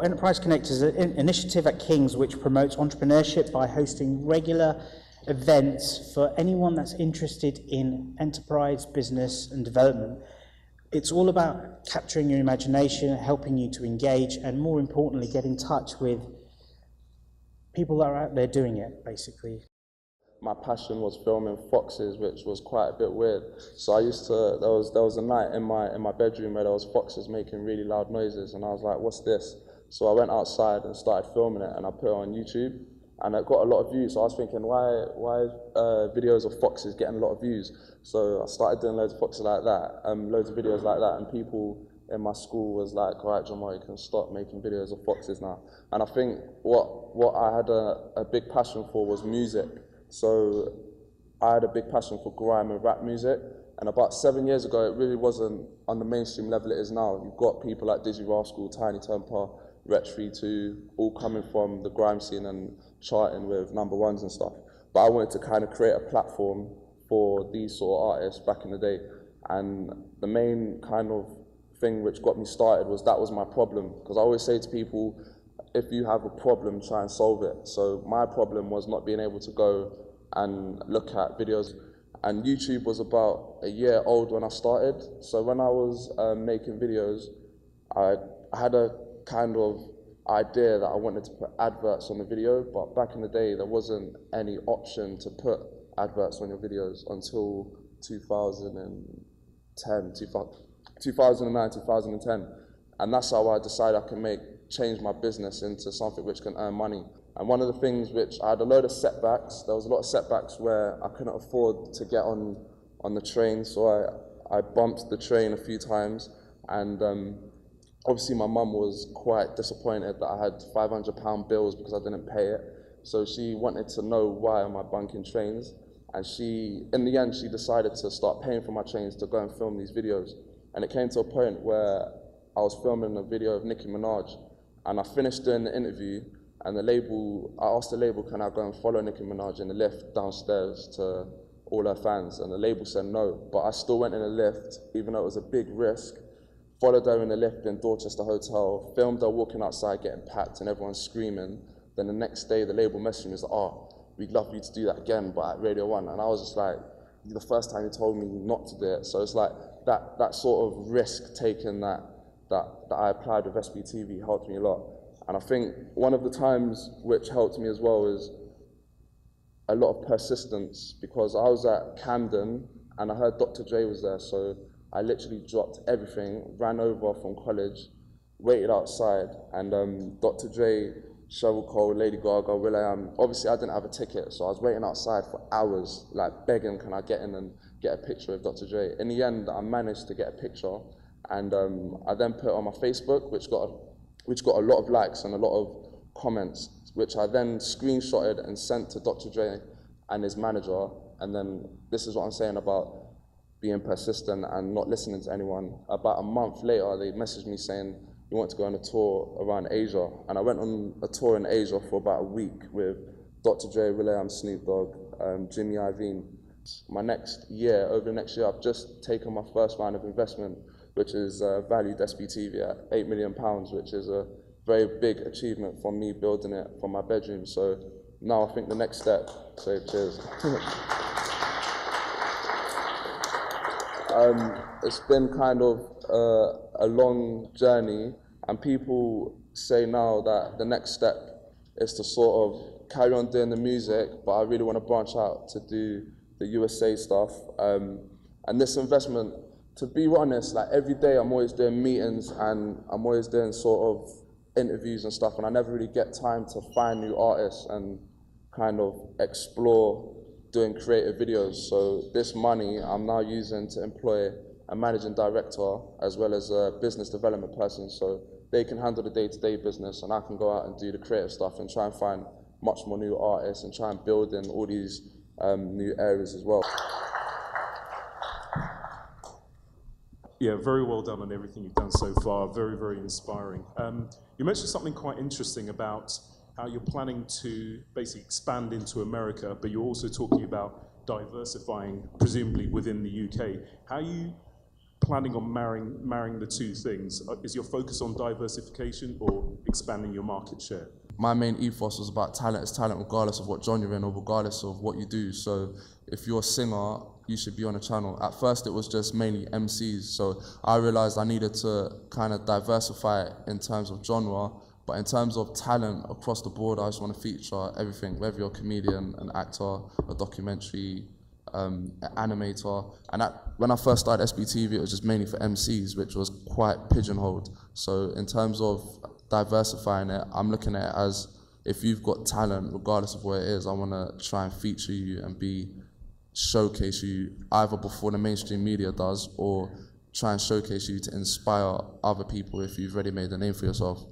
Enterprise Connect is an initiative at King's which promotes entrepreneurship by hosting regular events for anyone that's interested in enterprise, business and development. It's all about capturing your imagination, helping you to engage, and more importantly, get in touch with people that are out there doing it, basically. My passion was filming foxes, which was quite a bit weird. So I used to, there was a night in my bedroom where there was foxes making really loud noises, and I was like, what's this? So I went outside and started filming it, and I put it on YouTube, and it got a lot of views. So I was thinking, why videos of foxes getting a lot of views? So I started doing loads of foxes like that, loads of videos like that, and people in my school was like, right, Jamal, you can stop making videos of foxes now. And I think what I had a big passion for was music. So I had a big passion for grime and rap music, and about 7 years ago, it really wasn't on the mainstream level it is now. You've got people like Dizzy Rascal, Tiny Temper, Wretch 32, all coming from the grime scene and charting with #1s and stuff. But I wanted to kind of create a platform for these sort of artists back in the day. And the main kind of thing which got me started was that was my problem. Because I always say to people, if you have a problem, try and solve it. So my problem was not being able to go and look at videos. And YouTube was about a year old when I started. So when I was making videos, I had a kind of idea that I wanted to put adverts on the video, but back in the day there wasn't any option to put adverts on your videos until 2009, 2010. And that's how I decided I can change my business into something which can earn money. And one of the things which I had a load of setbacks, there was a lot of setbacks where I couldn't afford to get on the train, so I bumped the train a few times, and obviously my mum was quite disappointed that I had £500 bills because I didn't pay it. So she wanted to know why am I bunking trains, and in the end she decided to start paying for my trains to go and film these videos. And it came to a point where I was filming a video of Nicki Minaj, and I finished doing the interview, and I asked the label, can I go and follow Nicki Minaj in the lift downstairs to all her fans? And the label said no, but I still went in the lift, even though it was a big risk, followed her in the lift in Dorchester Hotel, filmed her walking outside getting packed and everyone screaming. Then the next day the label messaged me and was like, oh, we'd love you to do that again, but at Radio 1. And I was just like, the first time you told me not to do it. So it's like that sort of risk taking that I applied with SBTV helped me a lot. And I think one of the times which helped me as well is a lot of persistence, because I was at Camden and I heard Dr. Dre was there, so I literally dropped everything, ran over from college, waited outside, and Dr. Dre, Cheryl Cole, Lady Gaga, will.i.am. Obviously I didn't have a ticket, so I was waiting outside for hours, like begging, can I get in and get a picture of Dr. Dre? In the end, I managed to get a picture, and I then put it on my Facebook, which got a lot of likes and a lot of comments, which I then screenshotted and sent to Dr. Dre and his manager. And then this is what I'm saying about being persistent and not listening to anyone. About a month later, they messaged me saying, you want to go on a tour around Asia. And I went on a tour in Asia for about a week with Dr. Dre, will.i.am, Snoop Dogg, Jimmy Iovine. Over the next year, I've just taken my first round of investment, which is valued SBTV at £8 million, which is a very big achievement for me building it from my bedroom. So now I think the next step, so cheers. It's been kind of a long journey, and people say now that the next step is to sort of carry on doing the music, but I really want to branch out to do the USA stuff. And this investment, to be honest, like every day I'm always doing meetings and I'm always doing sort of interviews and stuff, and I never really get time to find new artists and kind of explore doing creative videos. So this money I'm now using to employ a managing director as well as a business development person, so they can handle the day-to-day business and I can go out and do the creative stuff and try and find much more new artists and try and build in all these new areas as well. Yeah, very well done on everything you've done so far. Very, very inspiring. You mentioned something quite interesting about how you're planning to basically expand into America, but you're also talking about diversifying, presumably within the UK. How are you planning on marrying the two things? Is your focus on diversification or expanding your market share? My main ethos was about talent is talent regardless of what genre you're in or regardless of what you do. So if you're a singer, you should be on a channel. At first it was just mainly MCs, so I realized I needed to kind of diversify it in terms of genre, but in terms of talent across the board, I just want to feature everything, whether you're a comedian, an actor, a documentary, an animator. And when I first started SBTV, it was just mainly for MCs, which was quite pigeonholed. So in terms of diversifying it, I'm looking at it as, if you've got talent, regardless of what it is, I want to try and feature you and showcase you either before the mainstream media does, or try and showcase you to inspire other people if you've already made a name for yourself.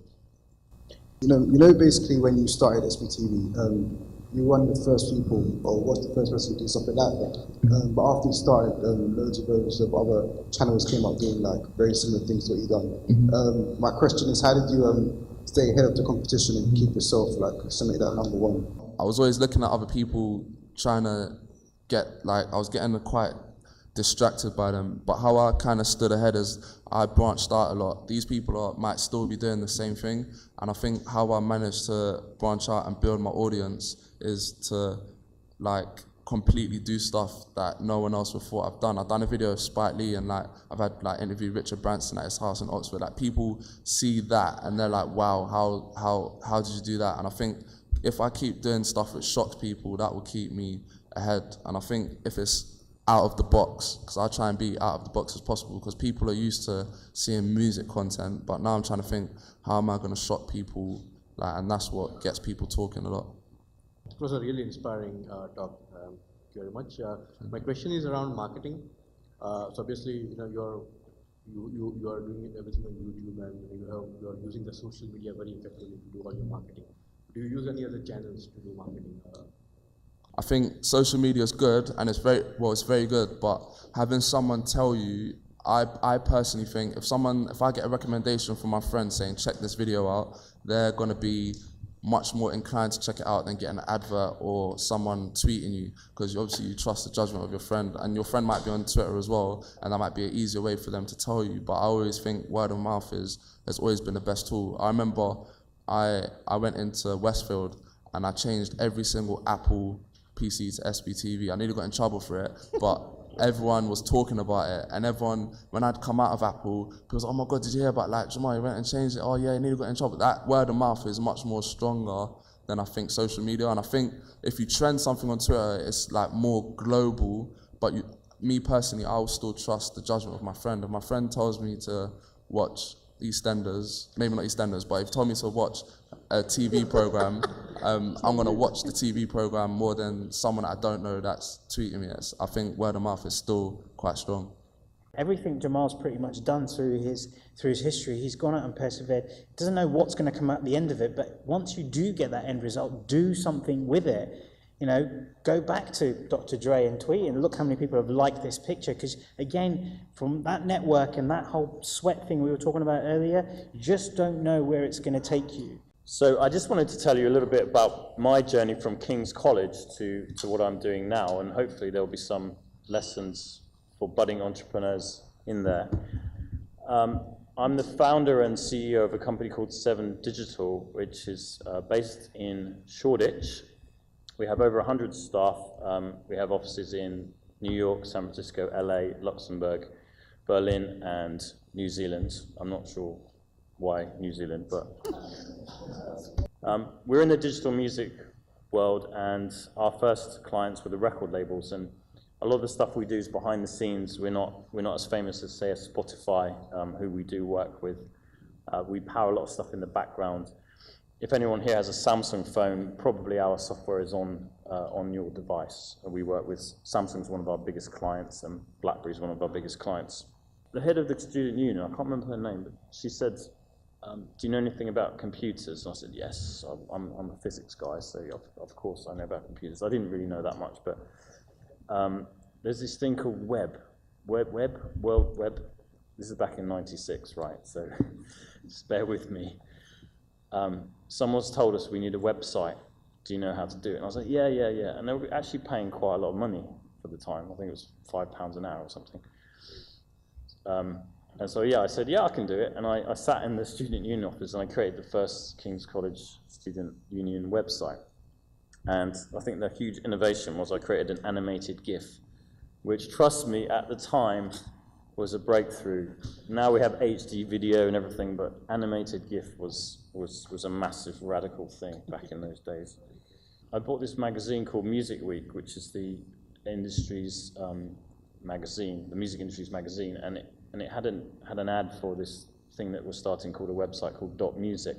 You know, basically when you started SBTV, you were one of the first people, or was the first person to do something like that. But after you started, loads of other channels came up doing like very similar things to what you've done. My question is, how did you stay ahead of the competition and keep yourself like something that number one? I was always looking at other people trying to I was getting quite distracted by them, but how I kind of stood ahead is I branched out a lot. These people might still be doing the same thing, and I think how I managed to branch out and build my audience is to like completely do stuff that no one else before I've done. I've done a video of Spike Lee, and like I've had like interviewed Richard Branson at his house in Oxford. Like people see that and they're like, wow, how did you do that? And I think if I keep doing stuff that shocks people, that will keep me ahead. And I think if it's out of the box, because I try and be out of the box as possible, because people are used to seeing music content, but now I'm trying to think, how am I going to shock people? Like, and that's what gets people talking a lot. It was a really inspiring talk. Thank you very much. My question is around marketing. So obviously, you know, you are doing everything on YouTube, and you are using the social media very effectively to do all your marketing. Do you use any other channels to do marketing? I think social media is good, and it's very good, but having someone tell you, I personally think if I get a recommendation from my friend saying check this video out, they're going to be much more inclined to check it out than getting an advert or someone tweeting you, because obviously you trust the judgment of your friend, and your friend might be on Twitter as well, and that might be an easier way for them to tell you. But I always think word of mouth has always been the best tool. I remember I went into Westfield and I changed every single Apple PC to SBTV. I nearly got in trouble for it, but everyone was talking about it, and everyone, when I'd come out of Apple, people was, oh my God, did you hear about like Jamal, you went and changed it? Oh yeah, you nearly got in trouble. That word of mouth is much more stronger than I think social media, and I think if you trend something on Twitter, it's like more global, but me personally, I will still trust the judgment of my friend. If my friend tells me to watch EastEnders, maybe not EastEnders, but if he told me to watch a TV program, I'm going to watch the TV program more than someone I don't know that's tweeting me. I think word of mouth is still quite strong. Everything Jamal's pretty much done through his history, he's gone out and persevered. Doesn't know what's going to come out at the end of it, but once you do get that end result, do something with it. You know, go back to Dr. Dre and tweet and look how many people have liked this picture. Because again, from that network and that whole sweat thing we were talking about earlier, you just don't know where it's going to take you. So I just wanted to tell you a little bit about my journey from King's College to what I'm doing now, and hopefully there'll be some lessons for budding entrepreneurs in there. I'm the founder and CEO of a company called 7 Digital, which is based in Shoreditch. We have over 100 staff. We have offices in New York, San Francisco, LA, Luxembourg, Berlin, and New Zealand. I'm not sure why New Zealand, but we're in the digital music world, and our first clients were the record labels, and a lot of the stuff we do is behind the scenes. We're not as famous as, say, a Spotify, who we do work with. We power a lot of stuff in the background. If anyone here has a Samsung phone, probably our software is on your device. We work with Samsung's one of our biggest clients, and BlackBerry's one of our biggest clients. The head of the student union, I can't remember her name, but she said, do you know anything about computers? And I said, yes, I'm a physics guy, so of course I know about computers. I didn't really know that much, but there's this thing called World Web. This is back in '96, right? So just bear with me. Someone's told us we need a website. Do you know how to do it? And I was like, yeah. And they were actually paying quite a lot of money for the time. I think it was £5 an hour or something. And so, yeah, I said, yeah, I can do it. And I sat in the student union office and I created the first King's College Student Union website. And I think the huge innovation was I created an animated GIF, which, trust me, at the time was a breakthrough. Now we have HD video and everything, but animated GIF was a massive, radical thing back in those days. I bought this magazine called Music Week, which is the industry's magazine, the music industry's magazine, and it had an ad for this thing that was starting called a website called Dot Music.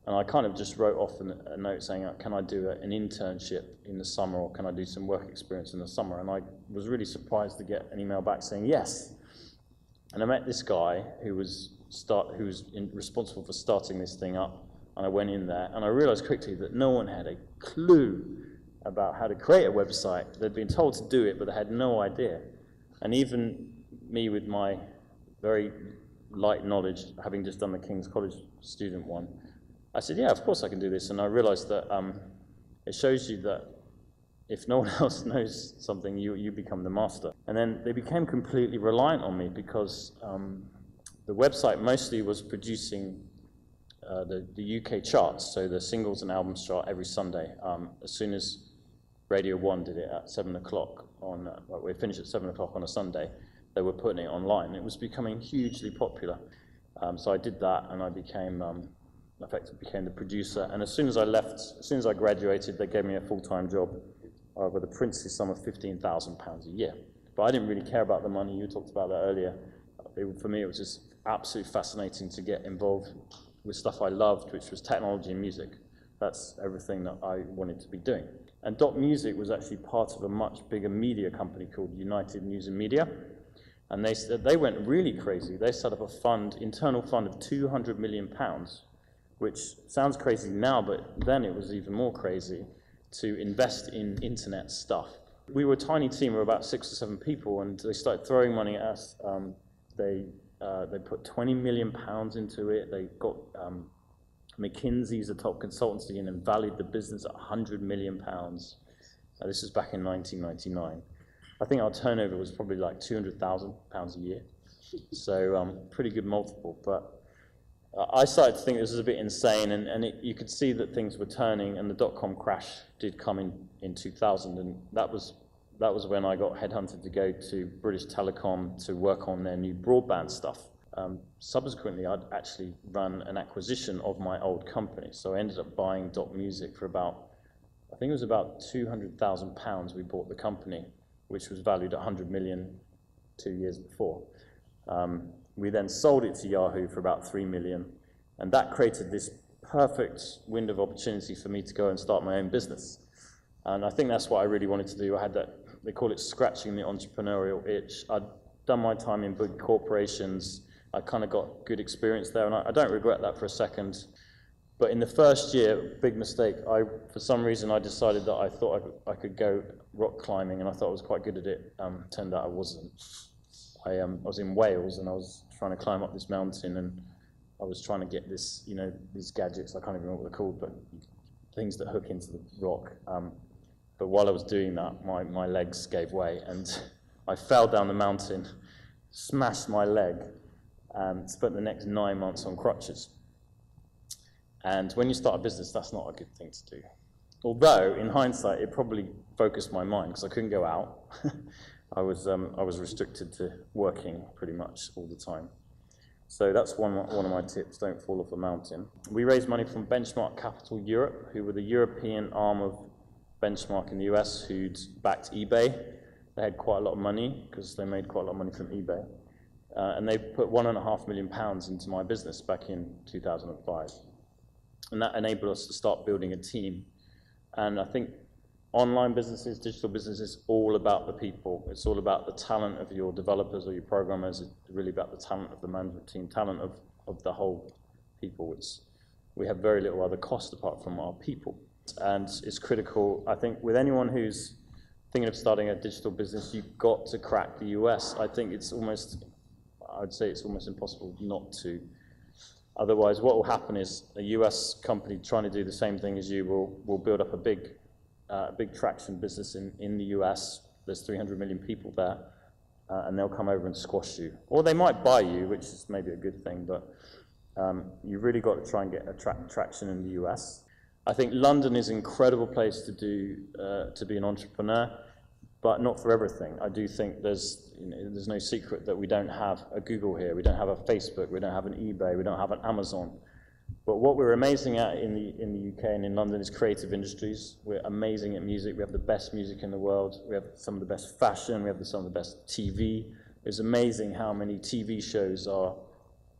And I kind of just wrote off a note saying, can I do an internship in the summer, or can I do some work experience in the summer? And I was really surprised to get an email back saying yes. And I met this guy who was responsible for starting this thing up. And I went in there, and I realized quickly that no one had a clue about how to create a website. They'd been told to do it, but they had no idea. And even me, with my very light knowledge, having just done the King's College student one, I said, yeah, of course I can do this. And I realized that it shows you that if no one else knows something, you become the master. And then they became completely reliant on me, because the website mostly was producing the UK charts, so the singles and albums chart every Sunday. As soon as Radio 1 did it at 7 o'clock we finished at 7 o'clock on a Sunday, they were putting it online. It was becoming hugely popular. So I did that, and I effectively became the producer. And as soon as I graduated, they gave me a full-time job with a princely sum of £15,000 a year. But I didn't really care about the money. You talked about that earlier. For me, it was just absolutely fascinating to get involved with stuff I loved, which was technology and music. That's everything that I wanted to be doing. And Dot Music was actually part of a much bigger media company called United News and Media. And they went really crazy. They set up a internal fund of £200 million, which sounds crazy now, but then it was even more crazy, to invest in internet stuff. We were a tiny team, we were about 6 or 7 people, and they started throwing money at us. They put £20 million into it. They got McKinsey's a top consultancy and valued the business at £100 million. This was back in 1999. I think our turnover was probably like £200,000 a year. So pretty good multiple. But I started to think this was a bit insane, and you could see that things were turning, and the dot-com crash did come in 2000, and that was when I got headhunted to go to British Telecom to work on their new broadband stuff. Subsequently, I'd actually run an acquisition of my old company, so I ended up buying Dot Music for I think it was about £200,000 we bought the company, which was valued at 100 million 2 years before. We then sold it to Yahoo for about 3 million, and that created this perfect window of opportunity for me to go and start my own business. And I think that's what I really wanted to do. I had that, they call it scratching the entrepreneurial itch. I'd done my time in big corporations. I kind of got good experience there, and I don't regret that for a second. But in the first year, big mistake, for some reason I decided that I thought I could go rock climbing, and I thought I was quite good at it. Turned out I wasn't. I was in Wales, and I was trying to climb up this mountain, and I was trying to get these gadgets, I can't even remember what they're called, but things that hook into the rock. But while I was doing that, my legs gave way, and I fell down the mountain, smashed my leg, and spent the next 9 months on crutches. And when you start a business, that's not a good thing to do. Although, in hindsight, it probably focused my mind, because I couldn't go out. I was restricted to working pretty much all the time. So that's one of my tips, don't fall off a mountain. We raised money from Benchmark Capital Europe, who were the European arm of Benchmark in the US, who'd backed eBay. They had quite a lot of money, because they made quite a lot of money from eBay. And they put £1.5 million into my business back in 2005. And that enabled us to start building a team. And I think online businesses, digital businesses, all about the people. It's all about the talent of your developers or your programmers. It's really about the talent of the management team, talent of the whole people. We have very little other cost apart from our people. And it's critical, I think, with anyone who's thinking of starting a digital business, you've got to crack the US. I think I'd say it's almost impossible not to. Otherwise, what will happen is a US company trying to do the same thing as you will build up a big traction business in the US. There's 300 million people there, and they'll come over and squash you. Or they might buy you, which is maybe a good thing, but you've really got to try and get traction in the US. I think London is an incredible place to be an entrepreneur, but not for everything. I do think there's no secret that we don't have a Google here, we don't have a Facebook, we don't have an eBay, we don't have an Amazon. But what we're amazing at in the UK and in London is creative industries. We're amazing at music. We have the best music in the world. We have some of the best fashion. We have some of the best TV. It's amazing how many TV shows are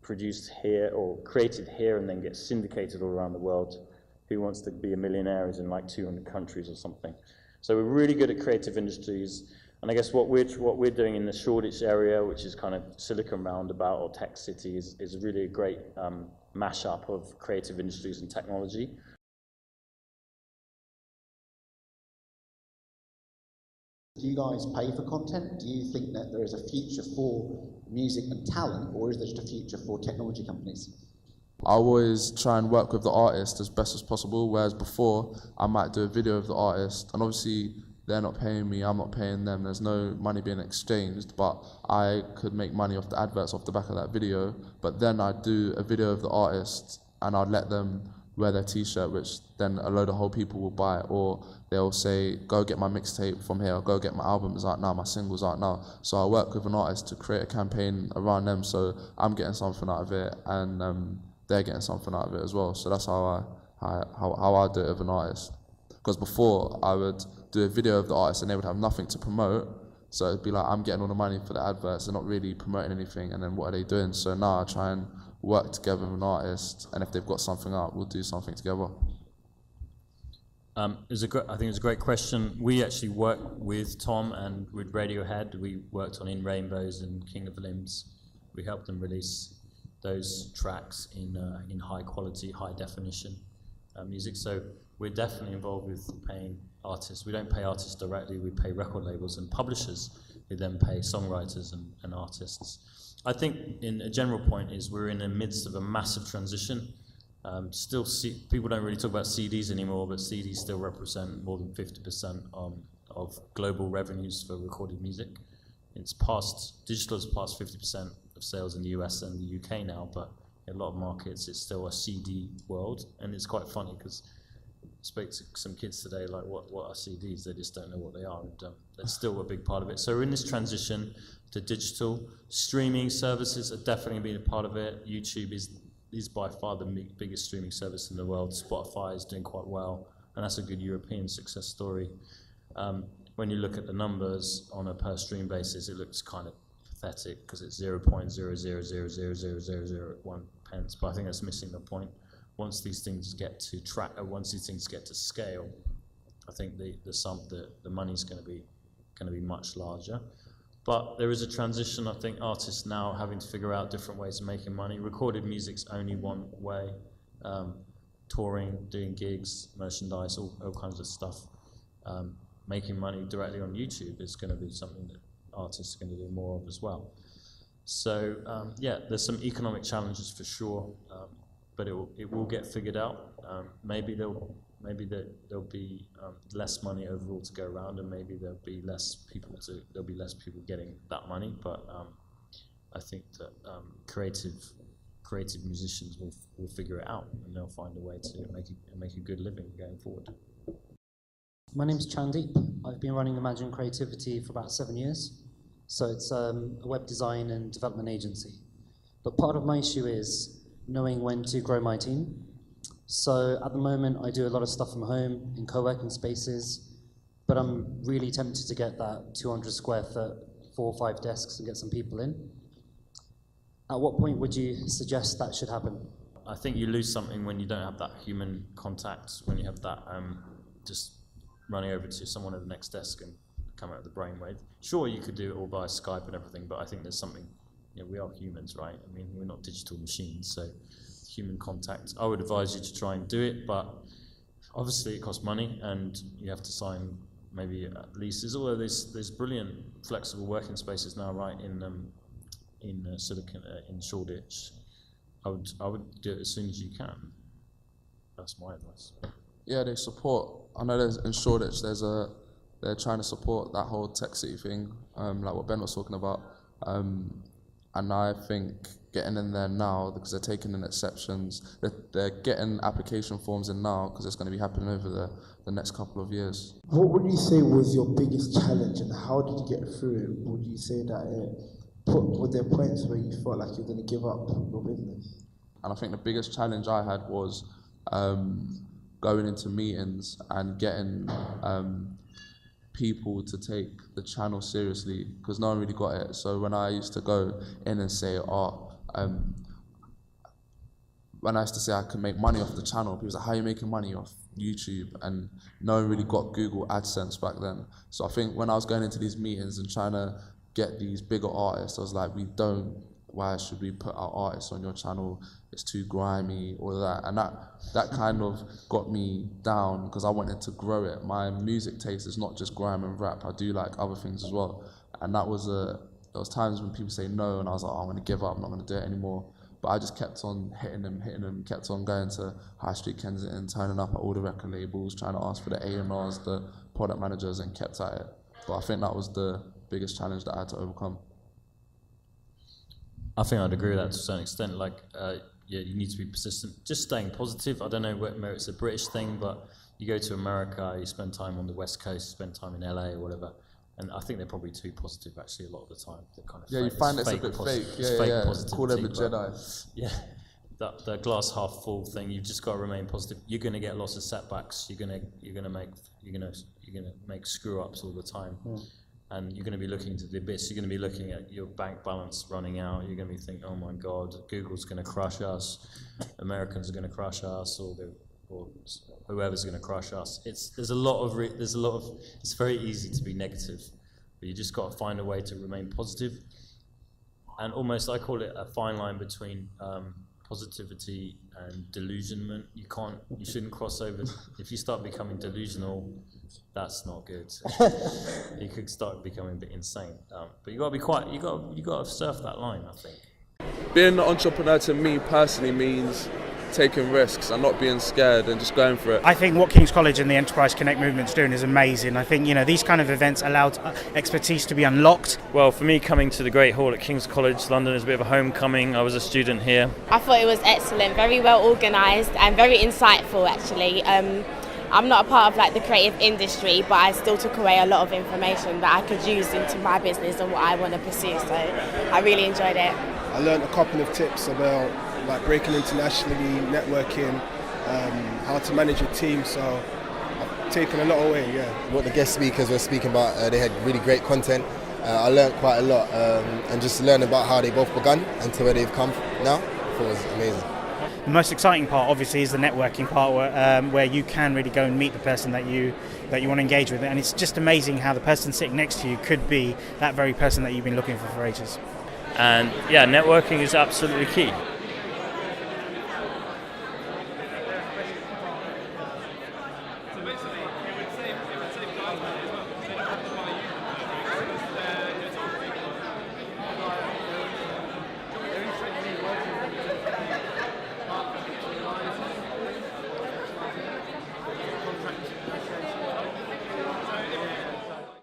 produced here or created here and then get syndicated all around the world. Who Wants to Be a Millionaire is in like 200 countries or something. So we're really good at creative industries. And I guess what we're doing in the Shoreditch area, which is kind of Silicon Roundabout or Tech City, is really a great mashup of creative industries and technology. Do you guys pay for content? Do you think that there is a future for music and talent, or is there just a future for technology companies? I always try and work with the artist as best as possible, whereas before I might do a video of the artist, and obviously they're not paying me, I'm not paying them, there's no money being exchanged, but I could make money off the adverts off the back of that video. But then I'd do a video of the artist and I'd let them wear their t-shirt, which then a load of whole people will buy, or they'll say, go get my mixtape from here, or go get my albums out now, my singles out now. So I work with an artist to create a campaign around them, so I'm getting something out of it and they're getting something out of it as well. So that's how I do it with an artist. Because before I would do a video of the artist and they would have nothing to promote, so it'd be like I'm getting all the money for the adverts, they're not really promoting anything, and then what are they doing? So now I try and work together with an artist, and if they've got something out, we'll do something together. I think it's a great question. We actually work with Tom and with Radiohead. We worked on In Rainbows and King of Limbs. We helped them release those tracks in high quality, high definition music. So we're definitely involved with paying artists. We don't pay artists directly, we pay record labels and publishers who then pay songwriters and artists. I think in a general point is we're in the midst of a massive transition. People don't really talk about CDs anymore, but CDs still represent more than 50% of global revenues for recorded music. Digital has passed 50% of sales in the US and the UK now, but in a lot of markets it's still a CD world, and it's quite funny because I spoke to some kids today, like, what are CDs? They just don't know what they are, and that's still a big part of it. So we're in this transition to digital. Streaming services are definitely being a part of it. YouTube is by far the biggest streaming service in the world. Spotify is doing quite well, and that's a good European success story. When you look at the numbers on a per stream basis, it looks kind of pathetic because it's 0.000000001 pence, but I think that's missing the point. Once these things get to scale, I think the money's going to be much larger. But there is a transition. I think artists now having to figure out different ways of making money. Recorded music's only one way. Touring, doing gigs, merchandise, all kinds of stuff. Making money directly on YouTube is going to be something that artists are going to do more of as well. So there's some economic challenges for sure, but it will get figured out. Maybe there'll be less money overall to go around, and maybe there'll be less people getting that money. But I think that creative musicians will figure it out, and they'll find a way to make a good living going forward. My name's Chandeep. I've been running Imagine Creativity for about 7 years. So it's a web design and development agency. But part of my issue is knowing when to grow my team. So at the moment, I do a lot of stuff from home in co-working spaces, but I'm really tempted to get that 200 square foot, 4 or 5 desks and get some people in. At what point would you suggest that should happen? I think you lose something when you don't have that human contact, when you have that just running over to someone at the next desk and come out of the brainwave. Sure, you could do it all via Skype and everything, but I think there's something, we are humans, right? I mean, we're not digital machines, so human contact. I would advise you to try and do it, but obviously it costs money and you have to sign maybe leases, although there's brilliant flexible working spaces now, right, in Shoreditch. I would do it as soon as you can. That's my advice. Yeah, they support. I know in Shoreditch there's a they're trying to support that whole tech city thing, like what Ben was talking about. And I think getting in there now, because they're taking in exceptions, they're getting application forms in now, because it's going to be happening over the next couple of years. What would you say was your biggest challenge, and how did you get through it? Would you say that were there points where you felt like you were going to give up your business? And I think the biggest challenge I had was going into meetings and getting people to take the channel seriously, because no one really got it. So when I used to go in and say, when I used to say I could make money off the channel, people was like, how are you making money off YouTube? And no one really got Google AdSense back then. So I think when I was going into these meetings and trying to get these bigger artists, I was like, why should we put our artists on your channel? It's too grimy, all of that. And that kind of got me down, because I wanted to grow it. My music taste is not just grime and rap. I do like other things as well. And there was times when people say no, and I was like, I'm going to give up, I'm not going to do it anymore. But I just kept on hitting them, kept on going to High Street Kensington, turning up at all the record labels, trying to ask for the A&Rs, the product managers, and kept at it. But I think that was the biggest challenge that I had to overcome. I think I'd agree with that to a certain extent. Like, you need to be persistent. Just staying positive. I don't know whether it's a British thing, but you go to America, you spend time on the West Coast, spend time in LA or whatever, and I think they're probably too positive actually a lot of the time. They're kind of you find it's a bit fake. Yeah. Call them the Jedi. Yeah, the glass half full thing. You've just got to remain positive. You're going to get lots of setbacks. You're going to make screw ups all the time. And you're going to be looking to the abyss. You're going to be looking at your bank balance running out. You're going to be thinking, oh my God, Google's going to crush us, Americans are going to crush us, or whoever's going to crush us. It's very easy to be negative, but you just got to find a way to remain positive. And almost, I call it a fine line between positivity and delusionment. You shouldn't cross over. If you start becoming delusional, that's not good. You could start becoming a bit insane. But you got to be quiet. You got to surf that line, I think. Being an entrepreneur to me personally means taking risks and not being scared and just going for it. I think what King's College and the Enterprise Connect movement's doing is amazing. I think, these kind of events allow expertise to be unlocked. Well, for me, coming to the Great Hall at King's College London is a bit of a homecoming. I was a student here. I thought it was excellent, very well organised and very insightful actually. I'm not a part of the creative industry, but I still took away a lot of information that I could use into my business and what I want to pursue, so I really enjoyed it. I learned a couple of tips about breaking internationally, networking, how to manage a team, so I've taken a lot away, yeah. What the guest speakers were speaking about, they had really great content. I learned quite a lot, and just learned about how they both begun and to where they've come now. I thought it was amazing. The most exciting part, obviously, is the networking part, where you can really go and meet the person that you want to engage with, and it's just amazing how the person sitting next to you could be that very person that you've been looking for ages. And yeah, networking is absolutely key.